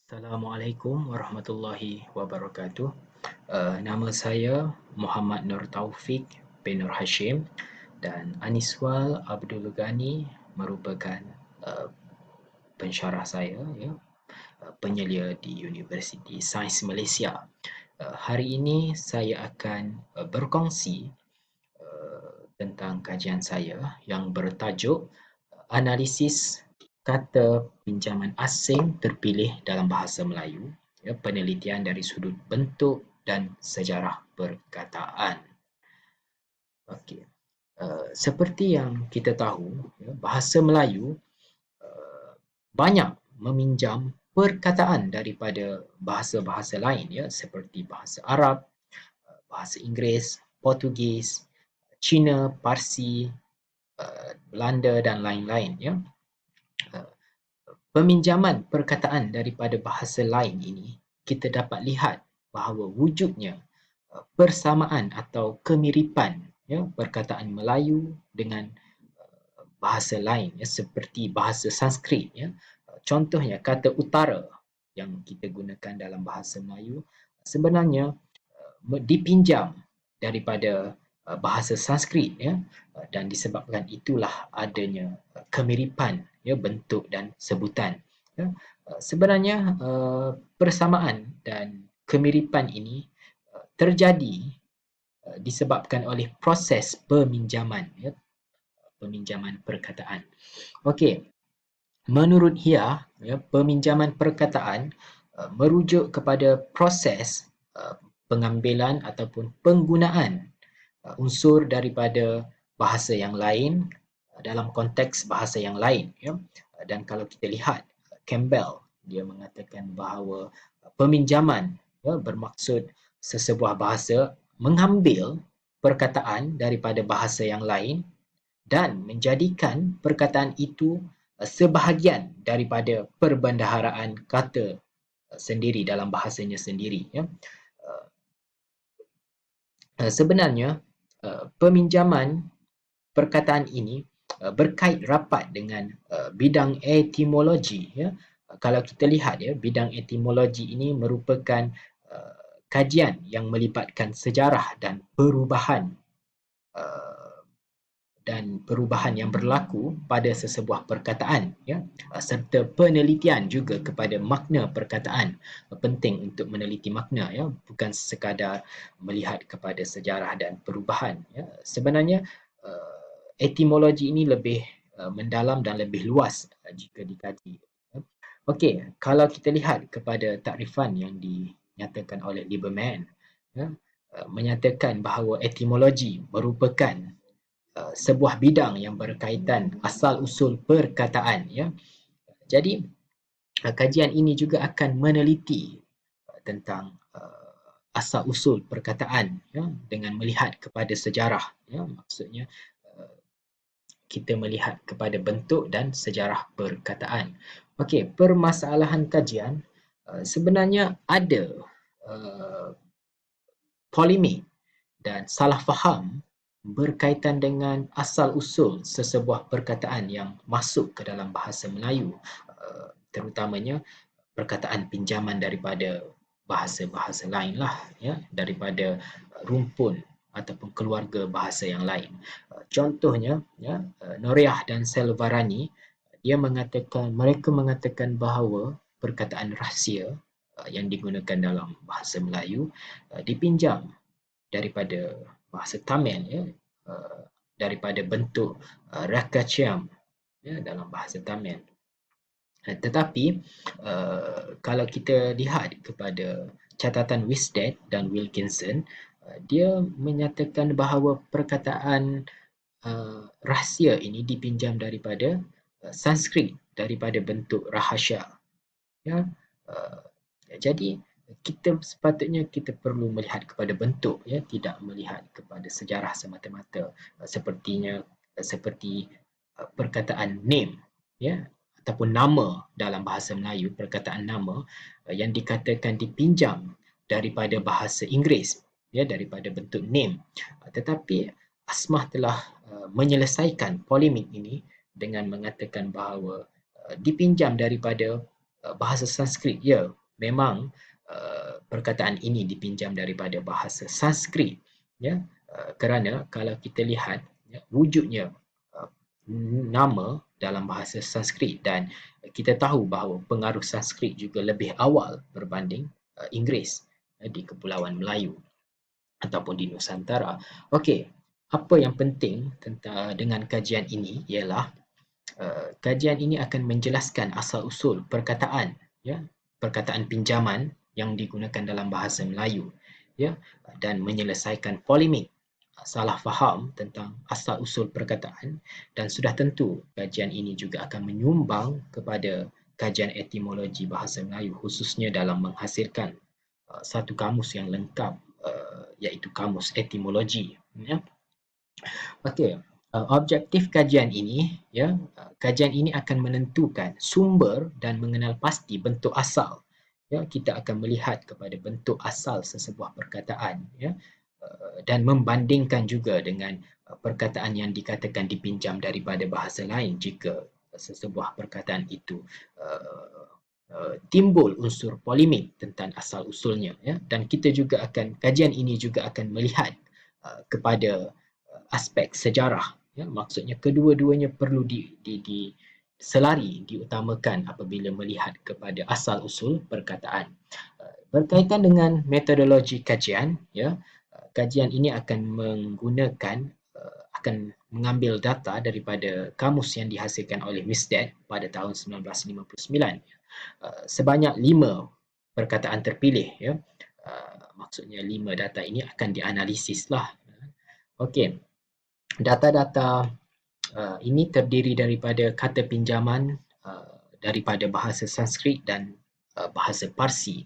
Assalamualaikum warahmatullahi wabarakatuh. Nama saya Muhammad Nur Taufik bin Nur Hashim dan Aniswal Abdul Ghani merupakan uh, pensyarah saya, ya, penyelia di Universiti Sains Malaysia. Hari ini saya akan berkongsi tentang kajian saya yang bertajuk analisis kata pinjaman asing terpilih dalam bahasa Melayu, ya, penelitian dari sudut bentuk dan sejarah perkataan. Okey. Seperti yang kita tahu, ya, bahasa Melayu banyak meminjam perkataan daripada bahasa-bahasa lain, ya, seperti bahasa Arab, bahasa Inggeris, Portugis, Cina, Parsi, Belanda dan lain-lain, ya. Uh, Peminjaman perkataan daripada bahasa lain ini, kita dapat lihat bahawa wujudnya persamaan atau kemiripan, ya, perkataan Melayu dengan bahasa lain, ya, seperti bahasa Sanskrit, ya. Contohnya kata utara yang kita gunakan dalam bahasa Melayu sebenarnya dipinjam daripada bahasa Sanskrit, ya, dan disebabkan itulah adanya kemiripan, ya, bentuk dan sebutan, ya. Sebenarnya persamaan dan kemiripan ini terjadi disebabkan oleh proses peminjaman, ya, peminjaman perkataan. Okey, menurut Hia, ya, peminjaman perkataan merujuk kepada proses pengambilan ataupun penggunaan unsur daripada bahasa yang lain dalam konteks bahasa yang lain, ya. Dan kalau kita lihat Campbell, dia mengatakan bahawa peminjaman, ya, bermaksud sesebuah bahasa mengambil perkataan daripada bahasa yang lain dan menjadikan perkataan itu sebahagian daripada perbendaharaan kata sendiri dalam bahasanya sendiri, ya. Sebenarnya peminjaman perkataan ini berkait rapat dengan bidang etimologi, ya. Kalau kita lihat, ya, bidang etimologi ini merupakan kajian yang melibatkan sejarah dan perubahan yang berlaku pada sesebuah perkataan, ya, serta penelitian juga kepada makna perkataan. Penting untuk meneliti makna, ya, bukan sekadar melihat kepada sejarah dan perubahan, ya. Sebenarnya etimologi ini lebih mendalam dan lebih luas jika dikaji, ya. Okey, kalau kita lihat kepada takrifan yang dinyatakan oleh Lieberman, ya, menyatakan bahawa etimologi merupakan sebuah bidang yang berkaitan asal usul perkataan, ya. Jadi kajian ini juga akan meneliti tentang asal usul perkataan, ya, dengan melihat kepada sejarah, ya. Maksudnya kita melihat kepada bentuk dan sejarah perkataan. Okey, permasalahan kajian sebenarnya ada polemik dan salah faham berkaitan dengan asal-usul sesebuah perkataan yang masuk ke dalam bahasa Melayu, terutamanya perkataan pinjaman daripada bahasa-bahasa lain lah, ya, daripada rumpun ataupun keluarga bahasa yang lain. Contohnya, ya, Noriah dan Selvarani, mereka mengatakan bahawa perkataan rahsia yang digunakan dalam bahasa Melayu dipinjam daripada bahasa Tamil, ya, daripada bentuk Rakacham, ya, dalam bahasa Tamil. Tetapi kalau kita lihat kepada catatan Wisted dan Wilkinson, dia menyatakan bahawa perkataan rahsia ini dipinjam daripada Sanskrit, daripada bentuk rahasya, ya. Uh, jadi kita sepatutnya kita perlu melihat kepada bentuk, ya, tidak melihat kepada sejarah semata-mata. Seperti perkataan name, ya, ataupun nama dalam bahasa Melayu, perkataan nama yang dikatakan dipinjam daripada bahasa Inggeris, ya, daripada bentuk name. Tetapi Asmah telah menyelesaikan polemik ini dengan mengatakan bahawa dipinjam daripada bahasa Sanskrit. Ya, memang perkataan ini dipinjam daripada bahasa Sanskrit, ya, kerana kalau kita lihat, ya, wujudnya uh, nama dalam bahasa Sanskrit, dan kita tahu bahawa pengaruh Sanskrit juga lebih awal berbanding Inggeris di Kepulauan Melayu ataupun di Nusantara. Okey, apa yang penting tentang dengan kajian ini ialah kajian ini akan menjelaskan asal-usul perkataan, ya, perkataan pinjaman yang digunakan dalam bahasa Melayu, ya, dan menyelesaikan polemik salah faham tentang asal-usul perkataan, dan sudah tentu kajian ini juga akan menyumbang kepada kajian etimologi bahasa Melayu, khususnya dalam menghasilkan satu kamus yang lengkap, iaitu kamus etimologi, ya. Okey, objektif kajian ini, ya, kajian ini akan menentukan sumber dan mengenal pasti bentuk asal. Ya, kita akan melihat kepada bentuk asal sesebuah perkataan, ya, dan membandingkan juga dengan perkataan yang dikatakan dipinjam daripada bahasa lain jika sesebuah perkataan itu timbul unsur polemik tentang asal usulnya, ya. Dan kita juga akan, kajian ini juga akan melihat kepada aspek sejarah, ya, maksudnya kedua-duanya perlu diutamakan apabila melihat kepada asal usul perkataan. Berkaitan dengan metodologi kajian, ya, kajian ini akan menggunakan akan mengambil data daripada kamus yang dihasilkan oleh Wisted pada tahun 1959, sebanyak 5 perkataan terpilih, ya. Maksudnya 5 data ini akan dianalisis lah. Okey, data-data ini terdiri daripada kata pinjaman daripada bahasa Sanskrit dan bahasa Parsi.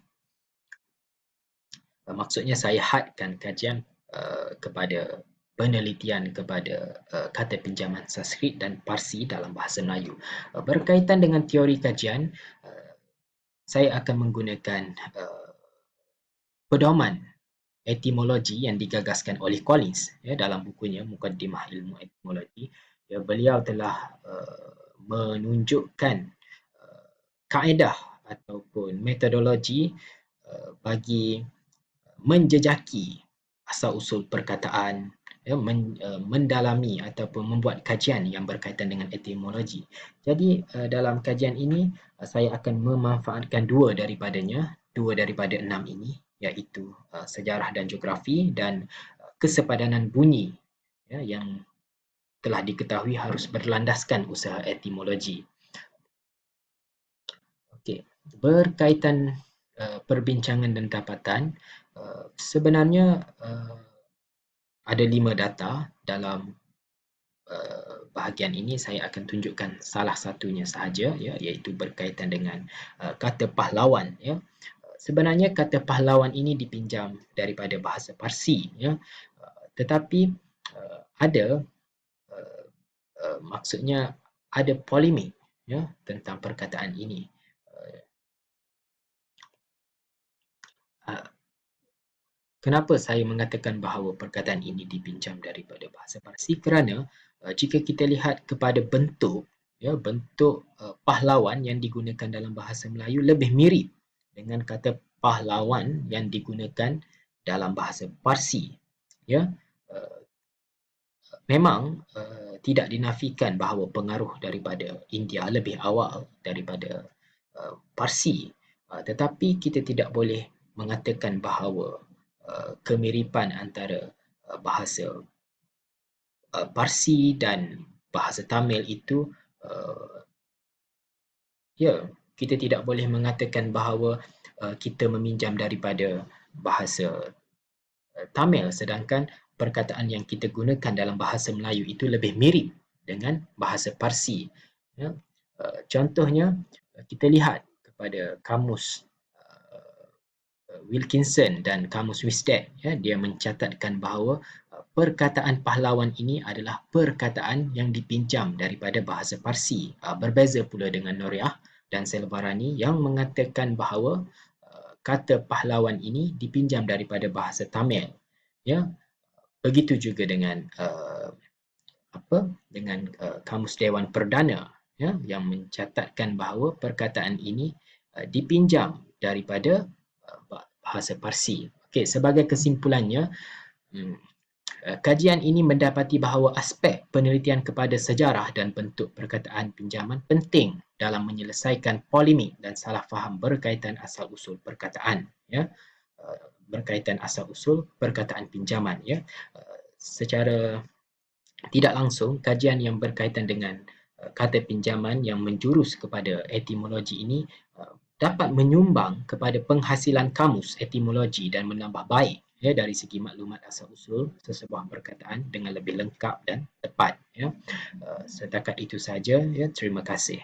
Maksudnya saya hadkan kajian kepada penelitian kepada kata pinjaman Sanskrit dan Parsi dalam bahasa Melayu. Berkaitan dengan teori kajian, saya akan menggunakan pedoman etimologi yang digagaskan oleh Collins, ya, dalam bukunya Mukaddimah Ilmu Etimologi. Ya, beliau telah menunjukkan kaedah ataupun metodologi bagi menjejaki asal-usul perkataan, ya, mendalami ataupun membuat kajian yang berkaitan dengan etimologi. Jadi dalam kajian ini saya akan memanfaatkan dua daripada 6 ini, iaitu sejarah dan geografi dan kesepadanan bunyi, ya, yang telah diketahui harus berlandaskan usaha etimologi. Okey, berkaitan perbincangan dan dapatan, sebenarnya ada 5 data dalam bahagian ini. Saya akan tunjukkan salah satunya sahaja, ya, iaitu berkaitan dengan kata pahlawan, ya. Sebenarnya kata pahlawan ini dipinjam daripada bahasa Parsi, ya. Tetapi ada maksudnya ada polemik, ya, tentang perkataan ini. Kenapa saya mengatakan bahawa perkataan ini dipinjam daripada bahasa Parsi? Kerana jika kita lihat kepada bentuk, ya, bentuk pahlawan yang digunakan dalam bahasa Melayu lebih mirip dengan kata pahlawan yang digunakan dalam bahasa Parsi. Ya, memang tidak dinafikan bahawa pengaruh daripada India lebih awal daripada Parsi, tetapi kita tidak boleh mengatakan bahawa kemiripan antara bahasa Parsi dan bahasa Tamil itu, ya, kita tidak boleh mengatakan bahawa kita meminjam daripada bahasa Tamil, sedangkan perkataan yang kita gunakan dalam bahasa Melayu itu lebih mirip dengan bahasa Parsi. Ya. Contohnya, kita lihat kepada kamus Wilkinson dan kamus Wisted, ya, dia mencatatkan bahawa perkataan pahlawan ini adalah perkataan yang dipinjam daripada bahasa Parsi. Berbeza pula dengan Noriah dan Selvarani yang mengatakan bahawa kata pahlawan ini dipinjam daripada bahasa Tamil. Ya, begitu juga dengan kamus Dewan Perdana, ya, yang mencatatkan bahawa perkataan ini dipinjam daripada bahasa Parsi. Okey, sebagai kesimpulannya, kajian ini mendapati bahawa aspek penelitian kepada sejarah dan bentuk perkataan pinjaman penting dalam menyelesaikan polemik dan salah faham berkaitan asal-usul perkataan, ya. Berkaitan asal-usul perkataan pinjaman, ya. Secara tidak langsung, kajian yang berkaitan dengan kata pinjaman yang menjurus kepada etimologi ini dapat menyumbang kepada penghasilan kamus etimologi dan menambah baik, ya, dari segi maklumat asal-usul sesebuah perkataan dengan lebih lengkap dan tepat, ya. Setakat itu saja, ya. Terima kasih.